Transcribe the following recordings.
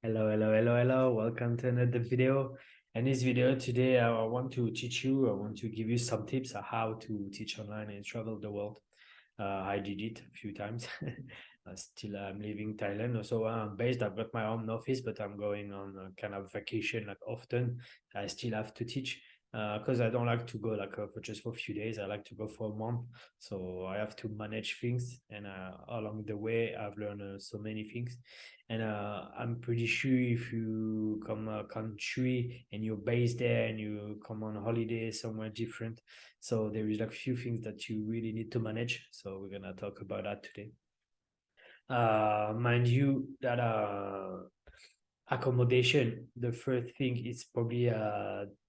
Hello. Welcome to another video. In this video today, I want to give you some tips on how to teach online and travel the world. I did it a few times. Still, I'm living Thailand. So I'm based. I've got my own office, but I'm going on a kind of vacation like often. I still have to teach because I don't like to go like for just for a few days. I like to go for a month. So I have to manage things, and along the way, I've learned so many things. And I'm pretty sure if you come a country and you're based there and you come on holiday somewhere different, so there is like few things that you really need to manage. So we're gonna talk about that today. Mind you that accommodation, the first thing is probably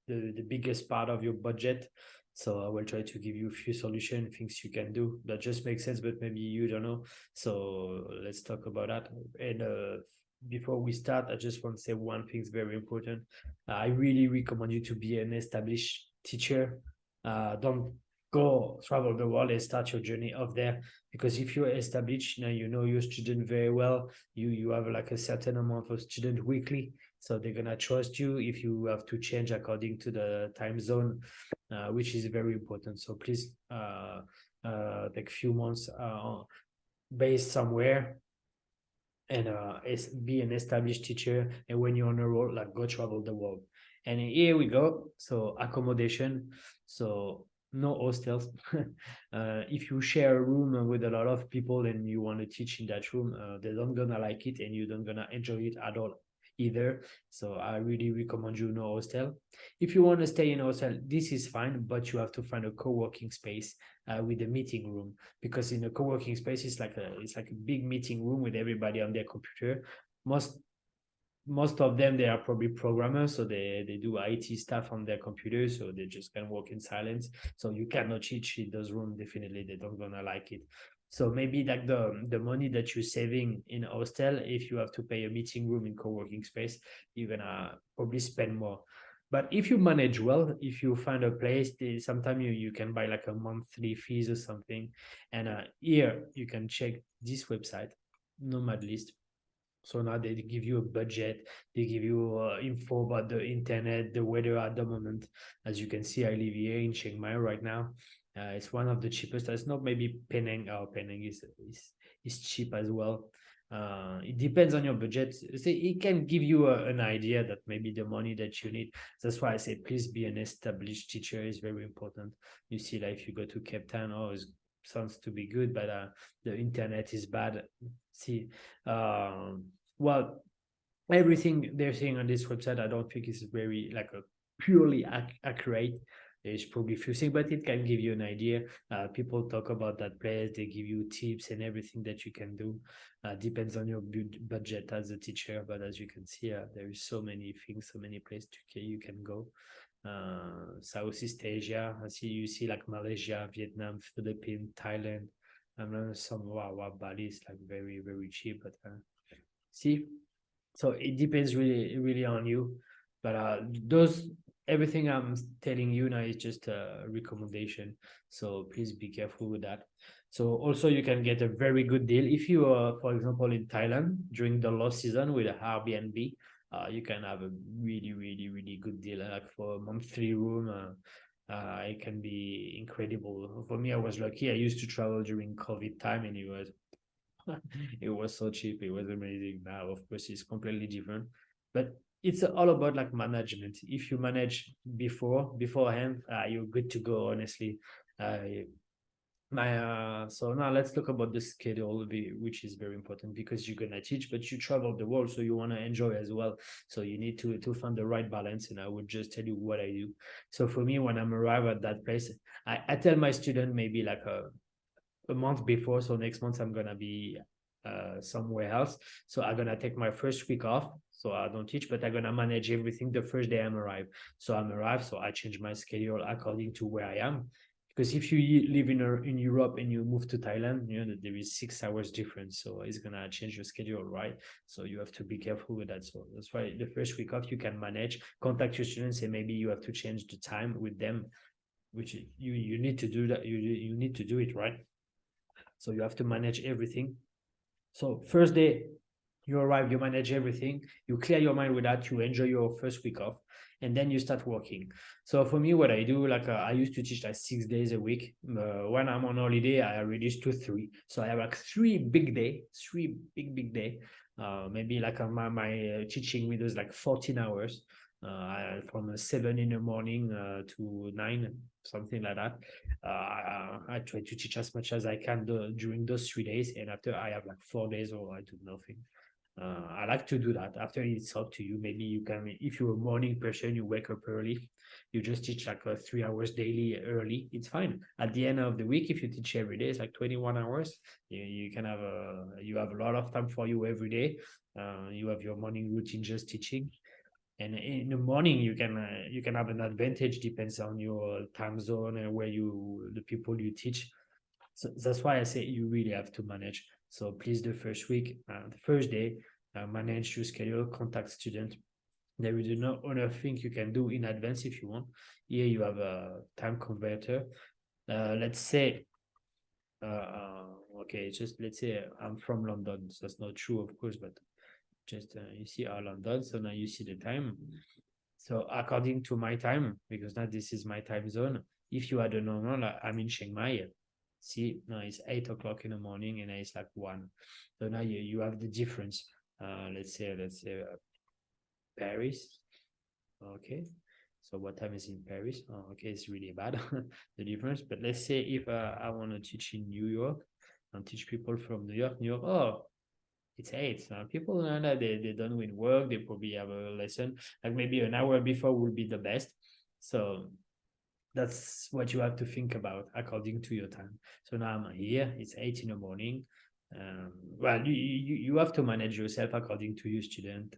the biggest part of your budget. So I will try to give you a few solutions, things you can do that just make sense, but maybe you don't know. So let's talk about that. And before we start, I just want to say one thing is very important. I really recommend you to be an established teacher. Don't go travel the world and start your journey off there, because if you're established now, you know your student very well. You have like a certain amount of student weekly, so they're gonna trust you if you have to change according to the time zone, which is very important. So please take a few months based somewhere, and be an established teacher. And when you're on a roll, like go travel the world. And here we go. So accommodation. So no hostels. If you share a room with a lot of people and you want to teach in that room, they don't gonna like it and you don't gonna enjoy it at all either. So I really recommend you no hostel. If you want to stay in a hostel, this is fine, but you have to find a co-working space with a meeting room, because in a co-working space it's like a big meeting room with everybody on their computer. Most most of them, they are probably programmers, so they do IT stuff on their computers, so they just can work in silence. So you cannot teach in those rooms. Definitely they don't gonna like it. So maybe like the money that you're saving in a hostel, if you have to pay a meeting room in co-working space, you're gonna probably spend more. But if you manage well, if you find a place, sometimes you can buy like a monthly fees or something. And here you can check this website, Nomad List. So now they give you a budget, they give you info about the internet, the weather at the moment. As you can see, I live here in Chiang Mai right now. It's one of the cheapest. It's not maybe Penang. Penang is cheap as well. It depends on your budget. See, it can give you an idea that maybe the money that you need. That's why I say please be an established teacher is very important. You see, like if you go to Cape Town, it sounds to be good, but the internet is bad. See, um, well, everything they're saying on this website, I don't think is very like a purely accurate. There's probably a few things, but it can give you an idea. People talk about that place, they give you tips and everything that you can do. Depends on your budget as a teacher, but as you can see, there is so many things, so many places you can go. Southeast Asia, you see like Malaysia, Vietnam, Philippines, Thailand. Some wow, Bali is like very very cheap, but see, so it depends really on you. But those everything I'm telling you now is just a recommendation, so please be careful with that. So also you can get a very good deal if you are, for example, in Thailand during the low season with a Airbnb. You can have a really good deal, like for a monthly room. It can be incredible. For me, I was lucky. I used to travel during COVID time, and it was so cheap. It was amazing. Now, of course, it's completely different, but it's all about like management. If you manage beforehand, you're good to go. Honestly, uh, my so now let's talk about the schedule, which is very important because you're gonna teach, but you travel the world, so you want to enjoy as well. So you need to find the right balance. And I would just tell you what I do. So for me, when I'm arrived at that place, I tell my student maybe like a month before. So next month I'm gonna be somewhere else. So I'm gonna take my first week off. So I don't teach, but I'm gonna manage everything the first day I'm arrived. So I'm arrived, so I change my schedule according to where I am. Because if you live in Europe and you move to Thailand, you know that there is 6 hours difference. So it's gonna change your schedule, right? So you have to be careful with that. So that's why the first week off you can manage, contact your students, and maybe you have to change the time with them, which you need to do that. You need to do it, right? So you have to manage everything. So first day You arrive, you manage everything, you clear your mind with that, you enjoy your first week off, and then you start working. So for me, what I do, like I used to teach like 6 days a week. When I'm on holiday, I reduce to 3. So I have like 3 big day. Maybe like my teaching window is like 14 hours. From 7 in the morning to 9, something like that. I try to teach as much as I can during those 3 days, and after I have like 4 days or I do nothing. I like to do that. After, it's up to you. Maybe you can, if you're a morning person, you wake up early, you just teach like 3 hours daily early. It's fine. At the end of the week, if you teach every day, it's like 21 hours. You can have you have a lot of time for you every day. You have your morning routine just teaching, and in the morning you can have an advantage, depends on your time zone and where the people you teach. So that's why I say you really have to manage. So please, the first week, the first day, manage your schedule, contact student. There is no other thing you can do in advance if you want. Here you have a time converter. Let's say, okay, just let's say I'm from London. So that's not true, of course, but just you see our London. So now you see the time. So according to my time, because now this is my time zone, if you are the normal, I'm in Chiang Mai. See, now it's 8 o'clock in the morning and it's like 1. So now you have the difference. Let's say Paris. Okay. So what time is in Paris? Oh, okay, it's really bad, the difference. But let's say if I want to teach in New York and teach people from New York, oh, it's 8. People they don't win work, they probably have a lesson. Like maybe an hour before will be the best. So that's what you have to think about according to your time. So now I'm here, it's 8 in the morning. Well, you have to manage yourself according to your student.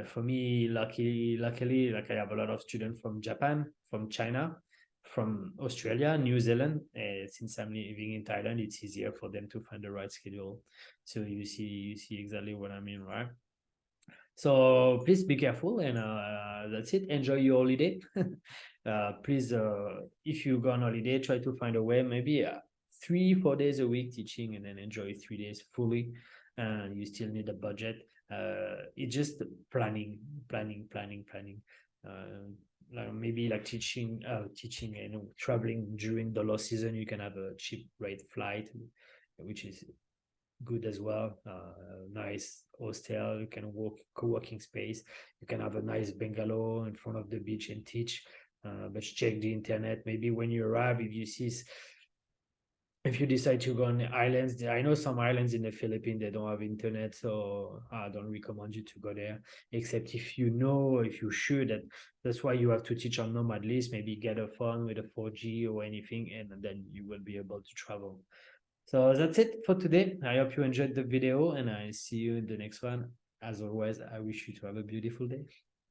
For me, luckily, like I have a lot of students from Japan, from China, from Australia, New Zealand. Since I'm living in Thailand, it's easier for them to find the right schedule. So you see exactly what I mean, right? So please be careful, and that's it. Enjoy your holiday. Please, if you go on holiday, try to find a way, maybe 3-4 days a week teaching, and then enjoy 3 days fully. And you still need a budget. It's just planning. Like maybe like teaching and traveling during the low season, you can have a cheap rate flight, which is good as well. Nice hostel, you can work co-working space, you can have a nice bungalow in front of the beach and teach. But check the internet. Maybe when you arrive, if you decide to go on the islands, I know some islands in the Philippines, they don't have internet, so I don't recommend you to go there, except if you're sure that's why you have to teach on Nomad List. Maybe get a phone with a 4G or anything, and then you will be able to travel. So that's it for today. I hope you enjoyed the video, and I see you in the next one. As always, I wish you to have a beautiful day.